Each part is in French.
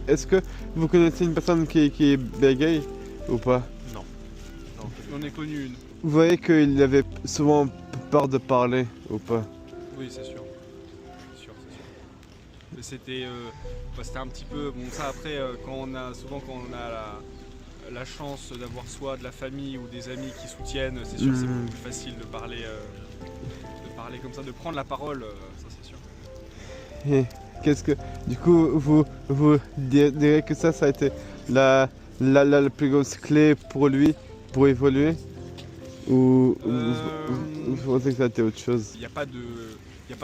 Est-ce que vous connaissez une personne qui est bégaye ou pas? Non. Non, j'en ai connu une. Vous voyez qu'il avait souvent peur de parler ou pas? Oui, c'est sûr. C'est sûr, c'est sûr. Mais c'était c'était un petit peu. Bon, ça après, quand on a la chance d'avoir soit de la famille ou des amis qui soutiennent, c'est sûr, c'est beaucoup plus facile de parler comme ça, de prendre la parole, ça c'est sûr. Et qu'est-ce que... Du coup, vous direz que ça a été la plus grosse clé pour lui, pour évoluer? Ou vous pensez que ça a été autre chose? Il n'y a pas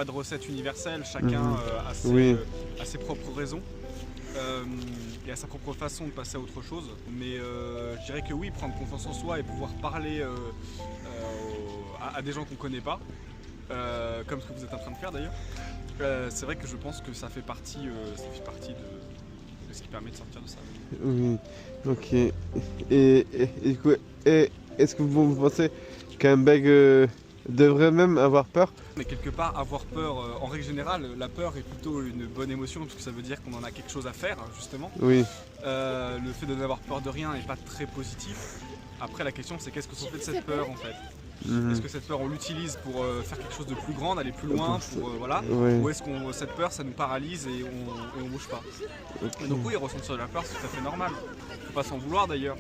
de recette universelle, chacun a ses propres raisons. Et à sa propre façon de passer à autre chose. Mais je dirais que oui, prendre confiance en soi et pouvoir parler à des gens qu'on ne connaît pas, comme ce que vous êtes en train de faire d'ailleurs, c'est vrai que je pense que ça fait partie de ce qui permet de sortir de ça. Oui, ok. Du coup, est-ce que vous pensez qu'un bègue devrait même avoir peur? Mais quelque part, avoir peur, en règle générale, la peur est plutôt une bonne émotion parce que ça veut dire qu'on en a quelque chose à faire, justement. Oui. Le fait de n'avoir peur de rien n'est pas très positif. Après, la question c'est qu'est-ce qu'on fait de cette peur en fait? Est-ce que cette peur on l'utilise pour faire quelque chose de plus grand, d'aller plus loin, voilà, ou est-ce que cette peur ça nous paralyse et on bouge pas? Donc oui, ressentir de la peur c'est tout à fait normal. Faut pas s'en vouloir d'ailleurs.